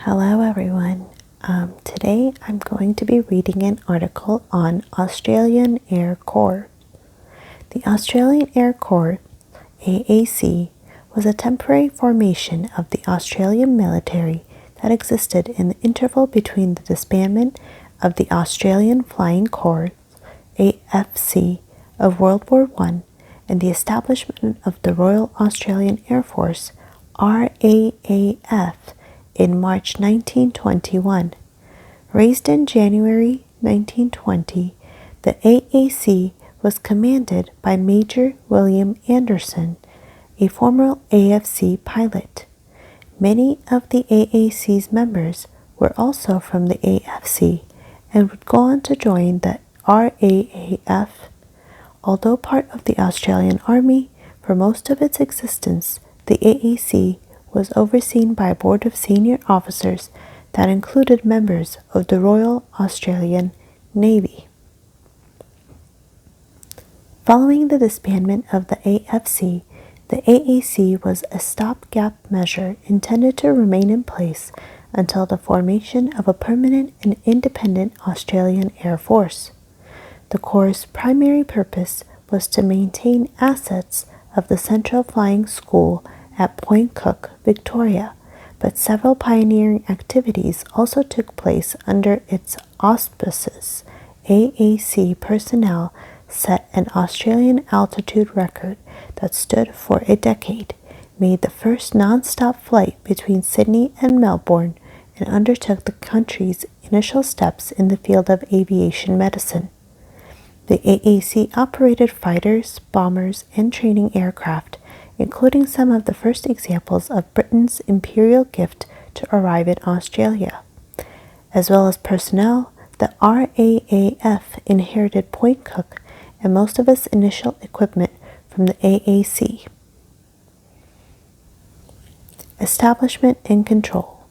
Hello everyone. Today I'm going to be reading an article on Australian Air Corps. The Australian Air Corps, AAC, was a temporary formation of the Australian military that existed in the interval between the disbandment of the Australian Flying Corps, AFC, of World War I and the establishment of the Royal Australian Air Force, RAAF, in March 1921. Raised in January 1920, the AAC was commanded by Major William Anderson, a former AFC pilot. Many of the AAC's members were also from the AFC and would go on to join the RAAF. Although part of the Australian Army, for most of its existence, the AAC was overseen by a board of senior officers that included members of the Royal Australian Navy. Following the disbandment of the AFC, the AAC was a stopgap measure intended to remain in place until the formation of a permanent and independent Australian Air Force. The Corps' primary purpose was to maintain assets of the Central Flying School at Point Cook, Victoria, but several pioneering activities also took place under its auspices. AAC personnel set an Australian altitude record that stood for a decade, made the first non-stop flight between Sydney and Melbourne, and undertook the country's initial steps in the field of aviation medicine. The AAC operated fighters, bombers, and training aircraft, including some of the first examples of Britain's imperial gift to arrive in Australia. As well as personnel, the RAAF inherited Point Cook and most of its initial equipment from the AAC. Establishment and control.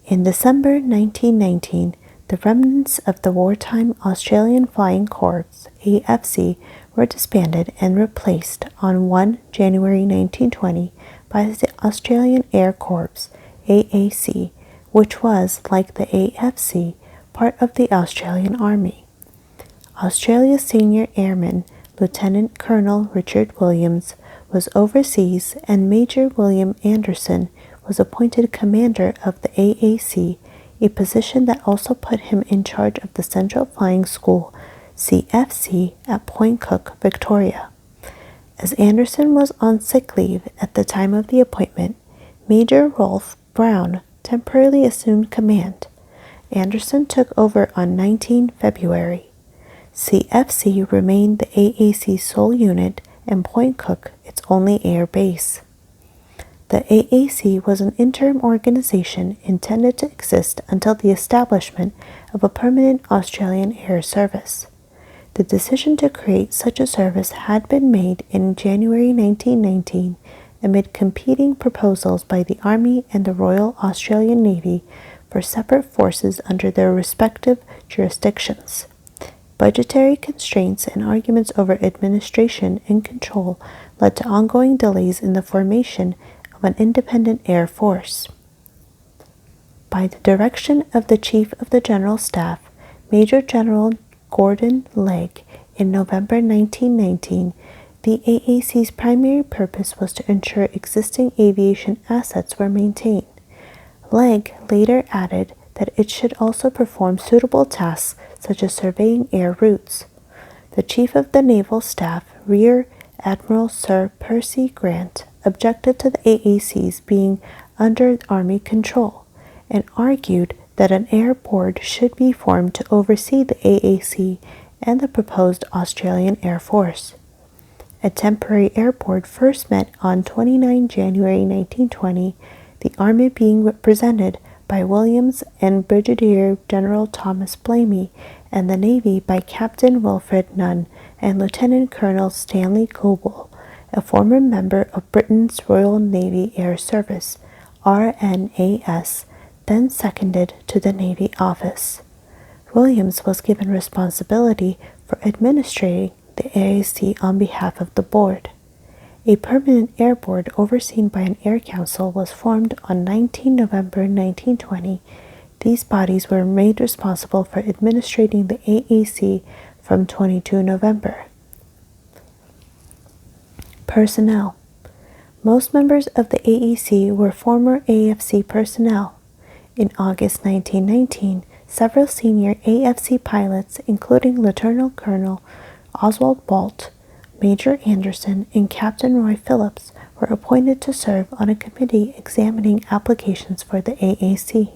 In December 1919, the remnants of the wartime Australian Flying Corps, AFC, were disbanded and replaced on 1 January 1920 by the Australian Air Corps, AAC, which was, like the AFC, part of the Australian Army. Australia's senior airman, Lieutenant Colonel Richard Williams, was overseas, and Major William Anderson was appointed commander of the AAC, a position that also put him in charge of the Central Flying School, CFC, at Point Cook, Victoria. As Anderson was on sick leave at the time of the appointment, Major Rolf Brown temporarily assumed command. Anderson took over on 19 February. CFC remained the AAC's sole unit and Point Cook its only air base. The AAC was an interim organization intended to exist until the establishment of a permanent Australian Air Service. The decision to create such a service had been made in January 1919 amid competing proposals by the Army and the Royal Australian Navy for separate forces under their respective jurisdictions. Budgetary constraints and arguments over administration and control led to ongoing delays in the formation of an independent air force. By the direction of the Chief of the General Staff, Major General Gordon Legg, in November 1919, the AAC's primary purpose was to ensure existing aviation assets were maintained. Legg later added that it should also perform suitable tasks such as surveying air routes. The Chief of the Naval Staff, Rear Admiral Sir Percy Grant, objected to the AAC's being under Army control and argued that an air board should be formed to oversee the AAC and the proposed Australian Air Force. A temporary air board first met on 29 January 1920, the Army being represented by Williams and Brigadier General Thomas Blamey, and the Navy by Captain Wilfred Nunn and Lieutenant Colonel Stanley Coble, a former member of Britain's Royal Navy Air Service, RNAS, then seconded to the Navy office. Williams was given responsibility for administrating the AAC on behalf of the board. A permanent air board overseen by an air council was formed on 19 November 1920. These bodies were made responsible for administrating the AAC from 22 November. Personnel. Most members of the AAC were former AFC personnel. In August 1919, several senior AFC pilots, including Lieutenant Colonel Oswald Bolt, Major Anderson, and Captain Roy Phillips, were appointed to serve on a committee examining applications for the AAC.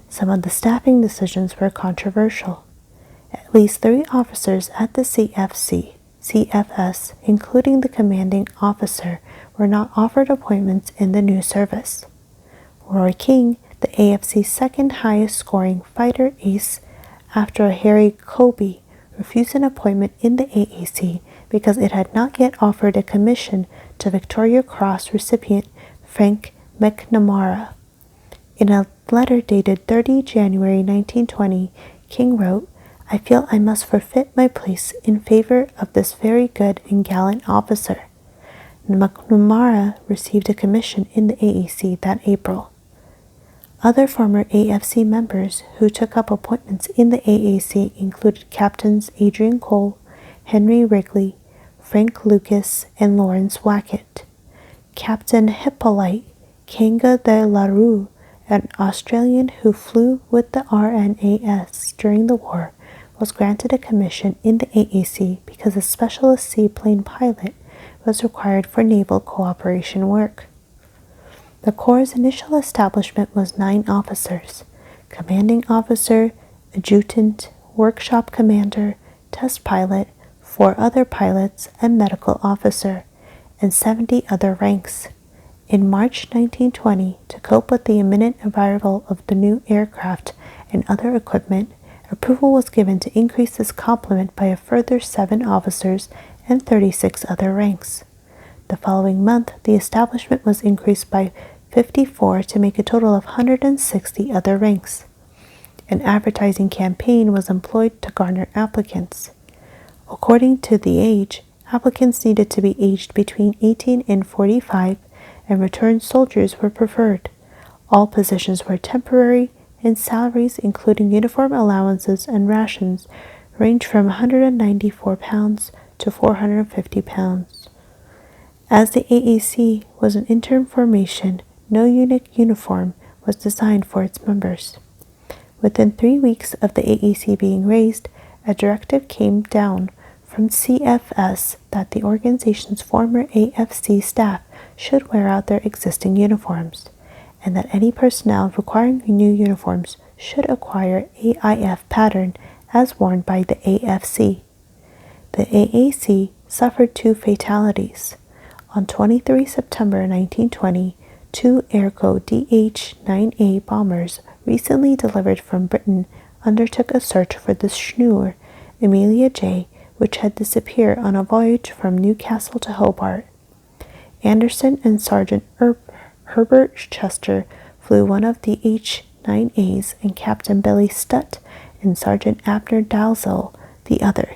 Some of the staffing decisions were controversial. At least 3 officers at the CFS, including the commanding officer, were not offered appointments in the new service. Roy King, the AFC's second highest scoring fighter ace after Harry Colby, refused an appointment in the AAC because it had not yet offered a commission to Victoria Cross recipient Frank McNamara. In a letter dated 30 January 1920, King wrote, "I feel I must forfeit my place in favor of this very good and gallant officer." McNamara received a commission in the AAC that April. Other former AFC members who took up appointments in the AAC included Captains Adrian Cole, Henry Wrigley, Frank Lucas, and Lawrence Wackett. Captain Hippolyte Kanga de la Rue, an Australian who flew with the RNAS during the war, was granted a commission in the AAC because a specialist seaplane pilot was required for naval cooperation work. The Corps' initial establishment was 9 officers: commanding officer, adjutant, workshop commander, test pilot, 4 other pilots, and medical officer, and 70 other ranks. In March 1920, to cope with the imminent arrival of the new aircraft and other equipment, approval was given to increase this complement by a further 7 officers and 36 other ranks. The following month, the establishment was increased by 54 to make a total of 160 other ranks. An advertising campaign was employed to garner applicants. According to the age, applicants needed to be aged between 18 and 45, and returned soldiers were preferred. All positions were temporary, and salaries, including uniform allowances and rations, ranged from £194 to £450. As the AAC was an interim formation, no unique uniform was designed for its members. Within 3 weeks of the AAC being raised, a directive came down from CFS that the organization's former AFC staff should wear out their existing uniforms, and that any personnel requiring new uniforms should acquire AIF pattern as worn by the AFC. The AAC suffered 2 fatalities. On 23 September 1920, 2 Airco DH-9A bombers recently delivered from Britain undertook a search for the schooner Amelia J., which had disappeared on a voyage from Newcastle to Hobart. Anderson and Sergeant Herbert Chester flew one of the H-9As, and Captain Billy Stutt and Sergeant Abner Dalzell the other.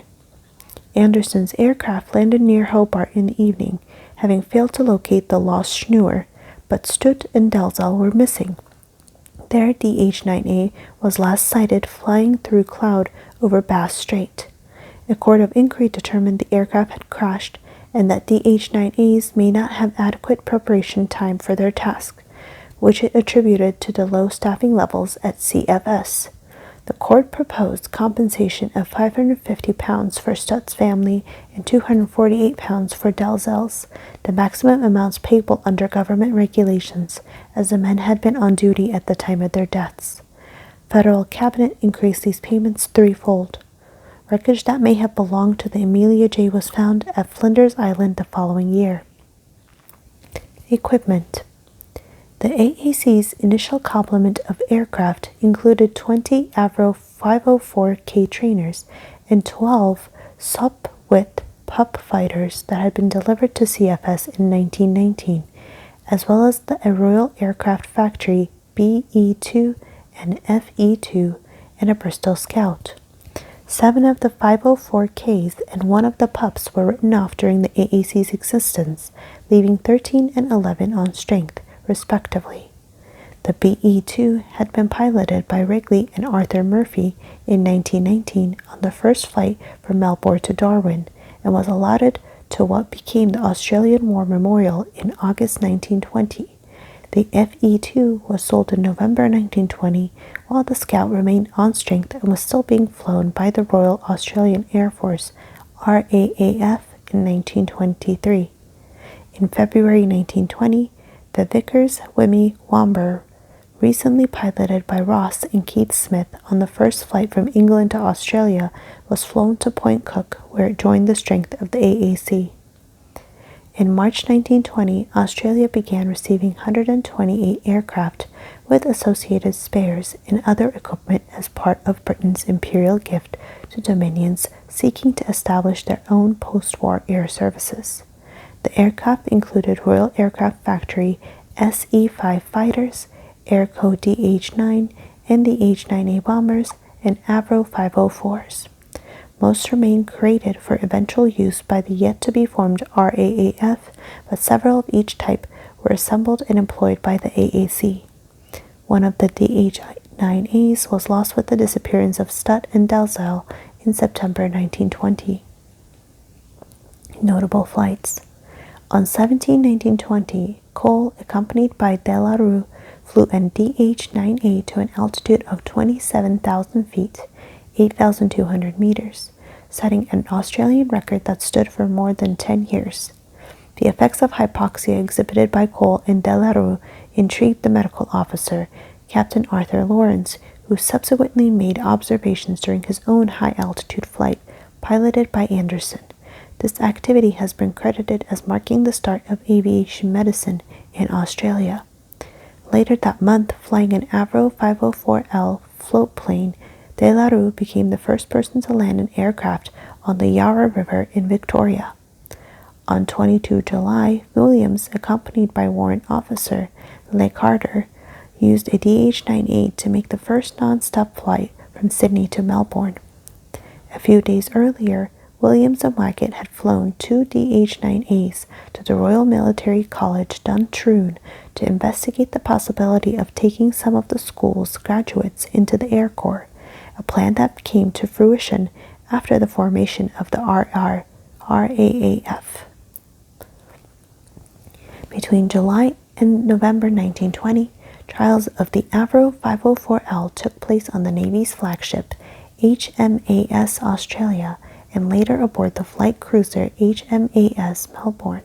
Anderson's aircraft landed near Hobart in the evening, having failed to locate the lost schooner, but Stutt and Dalzell were missing. Their DH-9A was last sighted flying through cloud over Bass Strait. A court of inquiry determined the aircraft had crashed and that DH-9As may not have adequate preparation time for their task, which it attributed to the low staffing levels at CFS. The court proposed compensation of £550 for Stutt's family and £248 for Dalzell's, the maximum amounts payable under government regulations, as the men had been on duty at the time of their deaths. Federal cabinet increased these payments 3-fold. Wreckage that may have belonged to the Amelia J was found at Flinders Island the following year. Equipment. The AAC's initial complement of aircraft included 20 Avro 504K trainers and 12 Sopwith Pup fighters that had been delivered to CFS in 1919, as well as the Royal Aircraft Factory BE-2 and FE-2 and a Bristol Scout. 7 of the 504Ks and 1 of the pups were written off during the AAC's existence, leaving 13 and 11 on strength, respectively. The BE-2 had been piloted by Wrigley and Arthur Murphy in 1919 on the first flight from Melbourne to Darwin and was allotted to what became the Australian War Memorial in August 1920. The FE-2 was sold in November 1920, while the Scout remained on strength and was still being flown by the Royal Australian Air Force, RAAF, in 1923. In February 1920, the Vickers Wimmy Womber, recently piloted by Ross and Keith Smith on the first flight from England to Australia, was flown to Point Cook, where it joined the strength of the AAC. In March 1920, Australia began receiving 128 aircraft with associated spares and other equipment as part of Britain's imperial gift to dominions seeking to establish their own post-war air services. The aircraft included Royal Aircraft Factory SE-5 fighters, Airco DH-9 and the H-9A bombers, and Avro 504s. Most remain created for eventual use by the yet-to-be-formed RAAF, but several of each type were assembled and employed by the AAC. One of the DH-9As was lost with the disappearance of Stutt and Dalzell in September 1920. Notable flights. On 1920, Cole, accompanied by De La Rue, flew an DH-9A to an altitude of 27,000 feet, 8,200 meters, setting an Australian record that stood for more than 10 years. The effects of hypoxia exhibited by Cole and De La Rue intrigued the medical officer, Captain Arthur Lawrence, who subsequently made observations during his own high-altitude flight, piloted by Anderson. This activity has been credited as marking the start of aviation medicine in Australia. Later that month, flying an Avro 504L float plane, De La Rue became the first person to land an aircraft on the Yarra River in Victoria. On 22 July, Williams, accompanied by warrant officer Le Carter, used a DH-9A to make the first non-stop flight from Sydney to Melbourne. A few days earlier, Williams and Wackett had flown 2 DH-9As to the Royal Military College Duntroon to investigate the possibility of taking some of the school's graduates into the Air Corps, a plan that came to fruition after the formation of the RAAF. Between July and November 1920, trials of the Avro 504L took place on the Navy's flagship HMAS Australia and later aboard the flight cruiser HMAS Melbourne.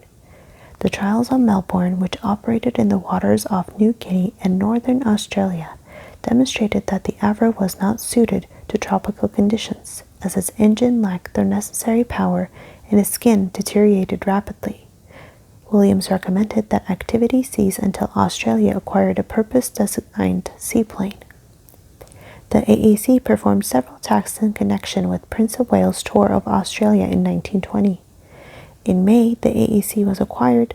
The trials on Melbourne, which operated in the waters off New Guinea and northern Australia, demonstrated that the Avro was not suited to tropical conditions, as its engine lacked the necessary power and its skin deteriorated rapidly. Williams recommended that activity cease until Australia acquired a purpose-designed seaplane. The AAC performed several tasks in connection with Prince of Wales' tour of Australia in 1920. In May, the AAC was acquired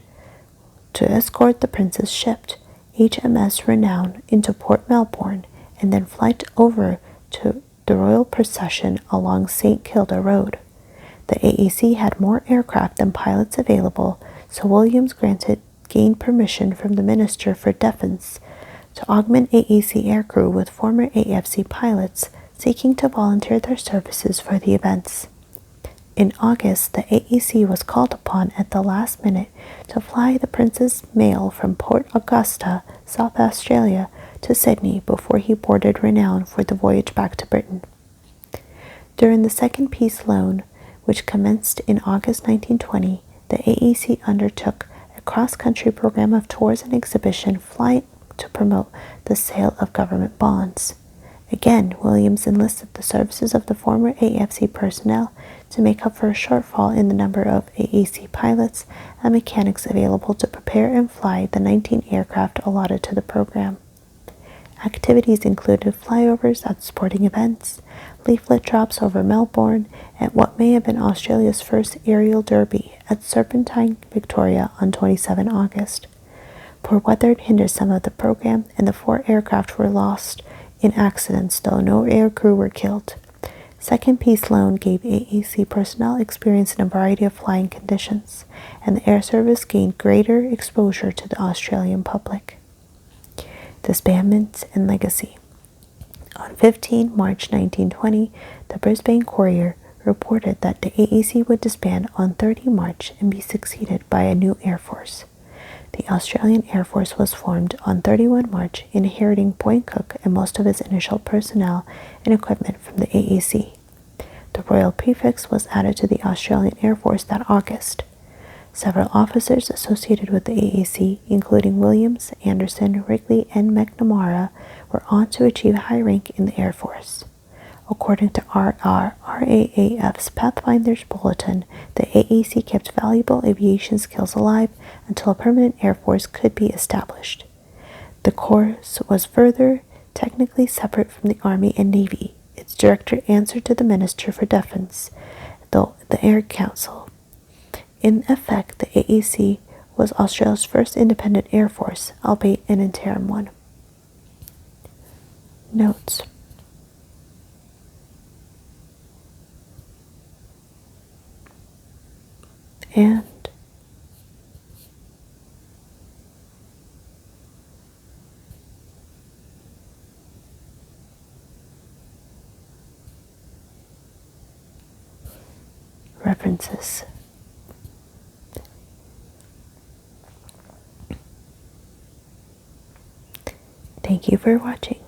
to escort the Prince's ship, HMS Renown, into Port Melbourne and then flight over to the royal procession along St. Kilda Road. The AAC had more aircraft than pilots available, so Williams gained permission from the Minister for Defence to augment AAC aircrew with former AFC pilots seeking to volunteer their services for the events. In August, the AAC was called upon at the last minute to fly the Prince's mail from Port Augusta, South Australia, to Sydney before he boarded Renown for the voyage back to Britain. During the second peace loan, which commenced in August 1920, the AAC undertook a cross-country program of tours and exhibition flight to promote the sale of government bonds. Again, Williams enlisted the services of the former AFC personnel to make up for a shortfall in the number of AAC pilots and mechanics available to prepare and fly the 19 aircraft allotted to the program. Activities included flyovers at sporting events, leaflet drops over Melbourne, and what may have been Australia's first aerial derby at Serpentine, Victoria on 27 August. Poor weather hindered some of the program, and the 4 aircraft were lost in accidents, though no air crew were killed. Second Peace Loan gave AAC personnel experience in a variety of flying conditions, and the Air Service gained greater exposure to the Australian public. Disbandments and Legacy. On 15 March 1920, the Brisbane Courier reported that the AAC would disband on 30 March and be succeeded by a new Air Force. The Australian Air Force was formed on 31 March, inheriting Point Cook and most of his initial personnel and equipment from the AAC. The Royal Prefix was added to the Australian Air Force that August. Several officers associated with the AAC, including Williams, Anderson, Wrigley, and McNamara, were on to achieve high rank in the Air Force. According to RAAF's Pathfinders Bulletin, the AAC kept valuable aviation skills alive until a permanent Air Force could be established. The Corps was further technically separate from the Army and Navy. Its director answered to the Minister for Defense, the Air Council. In effect, the AAC was Australia's first independent Air Force, albeit an interim one. Notes. And references. Thank you for watching.